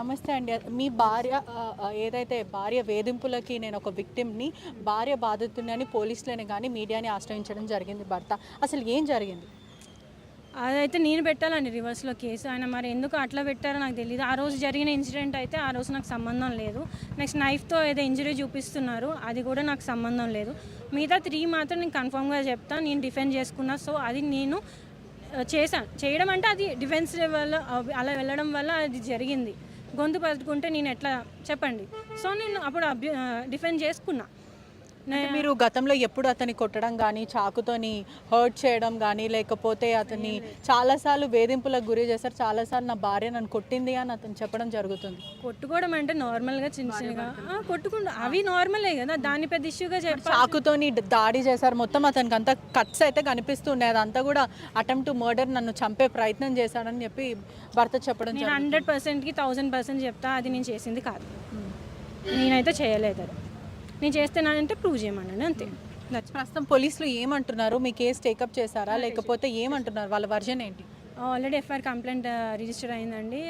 నమస్తే అండి. మీ భార్య ఏదైతే భార్య వేధింపులకి నేను ఒక విక్టిమ్‌ని, భార్య బాధితుడిని పోలీసులని గాని, మీడియాని ఆశ్రయించడం జరిగింది భర్త. అసలు ఏం జరిగింది? అదైతే నేను పెట్టాలండి రివర్స్‌లో కేసు. ఆయన మరి ఎందుకు అట్లా పెట్టారో నాకు తెలీదు. ఆ రోజు జరిగిన ఇన్సిడెంట్ అయితే ఆ రోజు నాకు సంబంధం లేదు. నెక్స్ట్ నైఫ్‌తో ఏదో ఇంజరీ చూపిస్తున్నారు. అది కూడా నాకు సంబంధం లేదు. మిగతా 3 మాత్రం నేను కన్ఫర్మ్‌గా చెప్తా. నేను డిఫెండ్ చేసుకున్నా. సో అది నేను చేశాను. చేయడం అంటే అది డిఫెన్స్ వల్ల అలా వెళ్ళడం వల్ల అది జరిగింది. గొంతు పట్టుకుంటే నేను ఎట్లా చెప్పండి. సో నేను అప్పుడు డిఫెండ్ చేసుకున్నా. అంటే మీరు గతంలో ఎప్పుడు అతన్ని కొట్టడం గానీ, చాకుతోని హర్ట్ చేయడం గానీ, లేకపోతే అతన్ని చాలాసార్లు వేధింపులకు గురి చేశారు. చాలాసార్లు నా భార్య నన్ను కొట్టింది అని అతను చెప్పడం జరుగుతుంది. కొట్టుకోవడం అంటే నార్మల్గా చిన్న చిన్నగా కొట్టుకుంటా అవి నార్మలే కదా, దాన్ని పెద్ద ఇష్యూగా చెప్పాలి. చాకుతోని దాడి చేశారు. మొత్తం అతనికి అంతా కట్స్ అయితే కనిపిస్తున్నాయి. అదంతా కూడా అటెంప్ట్ టు మర్డర్, నన్ను చంపే ప్రయత్నం చేశాడని చెప్పి భర్త చెప్పడం. నేను 100%కి 1000% చెప్తా అది నేను చేసింది కాదు. నేనైతే చేయలేదు. అది నేను చేస్తేనంటే ప్రూవ్ చేయమన్నాను అంతే. ప్రస్తుతం పోలీసులు ఏమంటున్నారు? మీ కేసు టేకప్ చేశారా లేకపోతే ఏమంటున్నారు? వాళ్ళ వర్జన్ ఏంటి? ఆల్రెడీ ఎఫ్ఐఆర్ కంప్లైంట్ రిజిస్టర్ అయిందండి.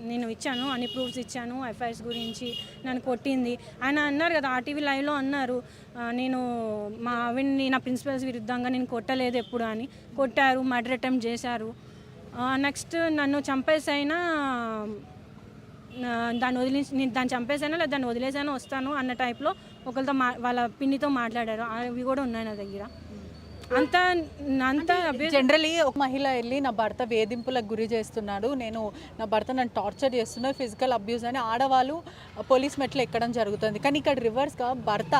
నేను ఇచ్చాను, అన్ని ప్రూఫ్స్ ఇచ్చాను ఎఫ్ఐఆర్స్ గురించి. నన్ను కొట్టింది ఆయన అన్నారు కదా, ఆర్టీవీ లైవ్లో అన్నారు, నేను మా ఆవిడ్ని నా ప్రిన్సిపల్స్ విరుద్ధంగా నేను కొట్టలేదు ఎప్పుడు అని. కొట్టారు, మర్డర్ అటెంప్ట్ చేశారు. నెక్స్ట్ నన్ను చంపేసైనా దాన్ని వదిలేసి నేను దాన్ని చంపేసానో లేదా దాన్ని వదిలేసానో వస్తాను అన్న టైప్లో ఒకరితో వాళ్ళ పిన్నితో మాట్లాడారు. అవి కూడా ఉన్నాయి నా దగ్గర. అంతా జనరలీ ఒక మహిళ వెళ్ళి నా భర్త వేధింపులకు గురి చేస్తున్నాడు, నా భర్త నన్ను టార్చర్ చేస్తున్నారు, ఫిజికల్ అబ్యూస్ అని ఆడవాళ్ళు పోలీస్ మెట్లు ఎక్కడం జరుగుతుంది. కానీ ఇక్కడ రివర్స్గా భర్త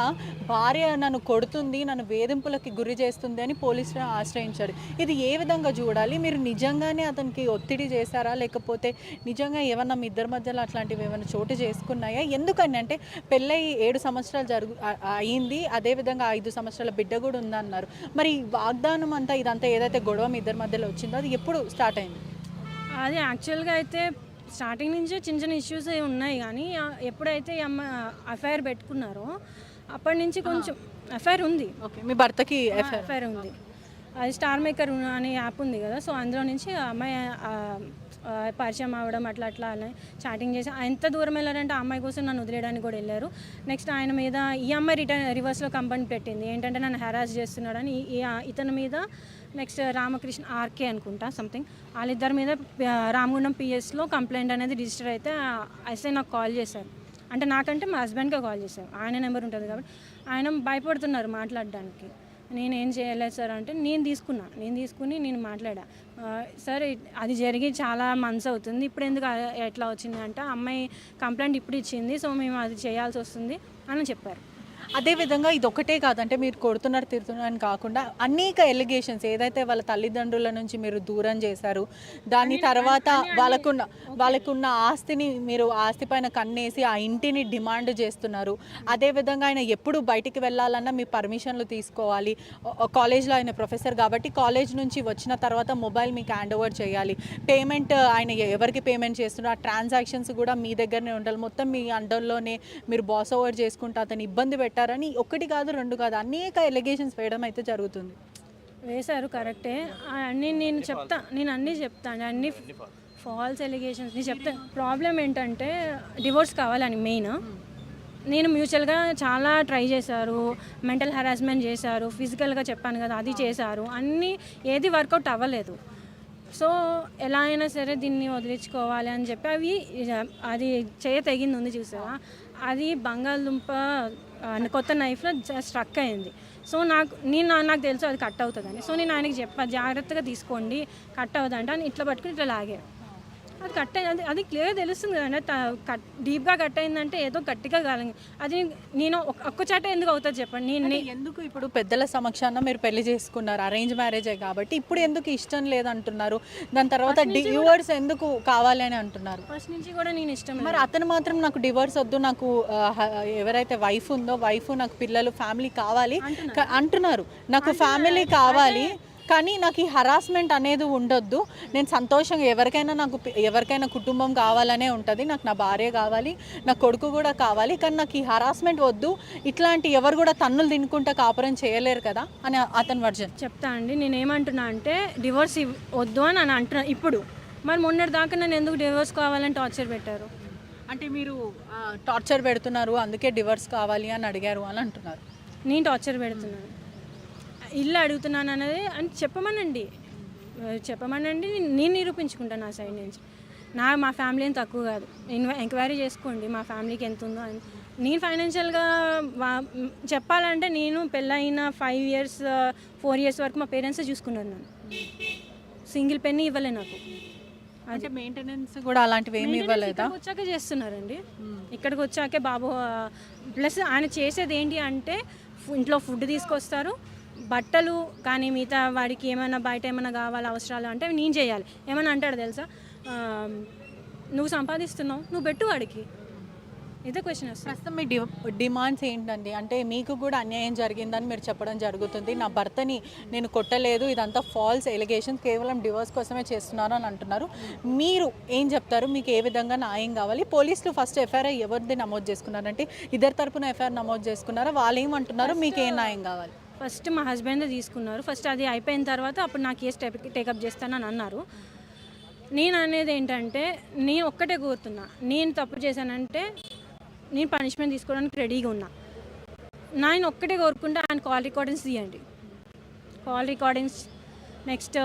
భార్య నన్ను కొడుతుంది, నన్ను వేధింపులకి గురి చేస్తుంది అని పోలీసులను ఆశ్రయించారు. ఇది ఏ విధంగా చూడాలి? మీరు నిజంగానే అతనికి ఒత్తిడి చేశారా లేకపోతే నిజంగా ఏమన్నా మీ ఇద్దరి మధ్యలో అట్లాంటివి ఏమైనా చోటు చేసుకున్నాయా? ఎందుకని అంటే పెళ్ళై 7 సంవత్సరాలు అయింది, అదేవిధంగా 5 సంవత్సరాల బిడ్డ కూడా ఉందన్నారు. మరి వాగ్దానం అంతా ఇదంతా ఏదైతే గొడవ మీ ఇద్దరి మధ్యలో వచ్చిందో అది ఎప్పుడు స్టార్ట్ అయింది? అది యాక్చువల్గా అయితే స్టార్టింగ్ నుంచే చిన్న చిన్న ఇష్యూస్ ఉన్నాయి. కానీ ఎప్పుడైతే ఈ అమ్మ ఎఫ్ఐఆర్ పెట్టుకున్నారో అప్పటి నుంచి కొంచెం ఎఫ్ఐఆర్ ఉంది. ఓకే, మీ భర్తకి ఎఫ్ఐఆర్ ఉంది. అది స్టార్ మేకర్ అనే యాప్ ఉంది కదా, సో అందులో నుంచి అమ్మాయి పరిచయం అవ్వడం అట్లా అలా చాటింగ్ చేసి ఎంత దూరం వెళ్ళారంటే ఆ అమ్మాయి కోసం నన్ను వదిలేయడానికి కూడా వెళ్ళారు. నెక్స్ట్ ఆయన మీద ఈ అమ్మాయి రివర్స్లో కంప్లైంట్ పెట్టింది, ఏంటంటే నన్ను హెరాస్ చేస్తున్నాడని. ఇతని మీద నెక్స్ట్ రామకృష్ణ ఆర్కే అనుకుంటా సంథింగ్, వాళ్ళిద్దరి మీద రామగుండం పిఎస్లో కంప్లైంట్ అనేది రిజిస్టర్ అయితే ఎస్ఐ నాకు కాల్ చేశారు. అంటే నాకంటే మా హస్బెండ్కే కాల్ చేశారు, ఆయన నెంబర్ ఉంటుంది కాబట్టి. ఆయన భయపడుతున్నారు మాట్లాడడానికి. నేనేం చేయలేదు సార్ అంటే నేను తీసుకుని నేను మాట్లాడా. సార్ అది జరిగి చాలా మంత్స్ అవుతుంది, ఇప్పుడు ఎందుకు ఎట్లా వచ్చింది అంటే అమ్మాయి కంప్లైంట్ ఇప్పుడు ఇచ్చింది, సో మేము అది చేయాల్సి వస్తుంది అని చెప్పారు. అదేవిధంగా ఇది ఒకటే కాదంటే మీరు కొడుతున్నారు తిడుతున్నారని కాకుండా అనేక ఎలిగేషన్స్ ఏదైతే వాళ్ళ తల్లిదండ్రుల నుంచి మీరు దూరం చేశారు, దాని తర్వాత వాళ్ళకున్న ఆస్తిని మీరు ఆస్తి పైన కన్నేసి ఆ ఇంటిని డిమాండ్ చేస్తున్నారు. అదేవిధంగా ఆయన ఎప్పుడు బయటికి వెళ్ళాలన్నా మీ పర్మిషన్లు తీసుకోవాలి. కాలేజ్లో ఆయన ప్రొఫెసర్ కాబట్టి కాలేజ్ నుంచి వచ్చిన తర్వాత మొబైల్ మీకు హ్యాండ్ ఓవర్ చేయాలి. పేమెంట్ ఆయన ఎవరికి పేమెంట్ చేస్తున్నారు ఆ ట్రాన్సాక్షన్స్ కూడా మీ దగ్గరనే ఉండాలి. మొత్తం మీ అండర్లోనే మీరు బాస్ ఓవర్ చేసుకుంటూ అతను ఇబ్బంది పెట్టారని 1 కాదు 2 కాదు అనేక ఎలిగేషన్స్ వేయడం అయితే జరుగుతుంది. వేశారు, కరెక్టే. అన్నీ నేను అన్నీ చెప్తాను, అన్ని ఫాల్స్ ఎలిగేషన్స్ నేను చెప్తాను. ప్రాబ్లం ఏంటంటే డివోర్స్ కావాలని మెయిన్. నేను మ్యూచువల్గా చాలా ట్రై చేశారు, మెంటల్ హెరాస్మెంట్ చేశారు, ఫిజికల్గా చెప్పాను కదా అది చేశారు, అన్నీ ఏది వర్కౌట్ అవ్వలేదు. సో ఎలా అయినా సరే దీన్ని వదిలించుకోవాలి అని చెప్పి అది తెగింది ఉంది చూసారా, అది బంగాళదుంప కొత్త నైఫ్లో స్ట్రక్ అయింది. సో నాకు తెలుసు అది కట్ అవుతుందని. సో నేను ఆయనకి జాగ్రత్తగా తీసుకోండి, కట్ అవుతుందంటే అని ఇట్లా పట్టుకుని ఇట్లా లాగా అది కట్ అయింది. అది క్లియర్గా తెలుస్తుంది కదండి, డీప్గా కట్ అయిందంటే ఏదో గట్టిగా కాలి. అది నేను ఒక్కచాటే ఎందుకు అవుతుంది చెప్పండి. నేను ఎందుకు ఇప్పుడు పెద్దల సమక్షాన మీరు పెళ్లి చేసుకున్నారు, అరేంజ్ మ్యారేజే కాబట్టి ఇప్పుడు ఎందుకు ఇష్టం లేదంటున్నారు? దాని తర్వాత డివోర్స్ ఎందుకు కావాలి అని అంటున్నారు? ఫస్ట్ నుంచి కూడా నేను ఇష్టం. మరి అతను మాత్రం నాకు డివోర్స్ వద్దు, నాకు ఎవరైతే వైఫ్ ఉందో వైఫ్, నాకు పిల్లలు, ఫ్యామిలీ కావాలి అంటున్నారు. నాకు ఫ్యామిలీ కావాలి కానీ నాకు ఈ హరాస్మెంట్ అనేది ఉండొద్దు, నేను సంతోషంగా ఎవరికైనా కుటుంబం కావాలనే ఉంటుంది, నాకు నా భార్య కావాలి, నా కొడుకు కూడా కావాలి, కానీ నాకు ఈ హరాస్మెంట్ వద్దు, ఇట్లాంటి ఎవరు కూడా తన్నులు తినుకుంటా కాపురం చేయలేరు కదా అని అతని వర్జన్. చెప్తా అండి, నేనేమంటున్నా అంటే డివోర్స్ వద్దు అని అంటున్నా ఇప్పుడు. మరి మొన్నటి దాకా నన్ను ఎందుకు డివోర్స్ కావాలని టార్చర్ పెట్టారు? అంటే మీరు టార్చర్ పెడుతున్నారు అందుకే డివర్స్ కావాలి అని అడిగారు అని అంటున్నారు. నేను టార్చర్ పెడుతున్నాను, ఇల్లు అడుగుతున్నాను అనేది అని చెప్పమనండి, నేను నిరూపించుకుంటాను నా సైడ్ నుంచి. మా ఫ్యామిలీ ఏం తక్కువ కాదు, ఎంక్వైరీ చేసుకోండి మా ఫ్యామిలీకి ఎంత ఉందో అని. నేను ఫైనాన్షియల్గా చెప్పాలంటే నేను పెళ్ళైన 5 years 4 years వరకు మా పేరెంట్సే చూసుకున్నారు నన్ను, సింగిల్ పెన్నీ ఇవ్వలే నాకు. అంటే మెయింటెనెన్స్ కూడా అలాంటివి ఏమి ఇవ్వలేదా? ఇక్కడికి వచ్చాక చేస్తున్నారండి, ఇక్కడికి వచ్చాకే బాబు. ప్లస్ ఆయన చేసేది ఏంటి అంటే ఇంట్లో ఫుడ్ తీసుకొస్తారు, బట్టలు కానీ మిగతా వాడికి ఏమైనా బయట ఏమైనా కావాలి అవసరాలు అంటే నేను చేయాలి. ఏమైనా అంటాడు తెలుసా, నువ్వు సంపాదిస్తున్నావు నువ్వు పెట్టు వాడికి, ఇదే క్వశ్చన్ వస్తుంది. ప్రస్తుతం మీ డిమాండ్స్ ఏంటండి? అంటే మీకు కూడా అన్యాయం జరిగిందని మీరు చెప్పడం జరుగుతుంది, నా భర్తని నేను కొట్టలేదు, ఇదంతా ఫాల్స్ ఎలిగేషన్, కేవలం డివోర్స్ కోసమే చేస్తున్నారు అని అంటున్నారు. మీరు ఏం చెప్తారు? మీకు ఏ విధంగా న్యాయం కావాలి? పోలీసులు ఫస్ట్ ఎఫ్ఐఆర్ ఎవరిది నమోదు చేసుకున్నారంటే ఇద్దరు తరపున ఎఫ్ఐఆర్ నమోదు చేసుకున్నారు, వాళ్ళు ఏమంటున్నారు, మీకు ఏ న్యాయం కావాలి? ఫస్ట్ మా హస్బెండ్ తీసుకున్నారు, ఫస్ట్ అది అయిపోయిన తర్వాత అప్పుడు నా కేసు టేకప్ చేస్తానని అన్నారు. నేను అనేది ఏంటంటే నేను ఒక్కటే కోరుతున్నా, నేను తప్పు చేశానంటే నేను పనిష్మెంట్ తీసుకోవడానికి రెడీగా ఉన్నా. నేను ఒక్కటే కోరుకుంటే ఆయన కాల్ రికార్డింగ్స్ తీయండి, కాల్ రికార్డింగ్స్ నెక్స్ట్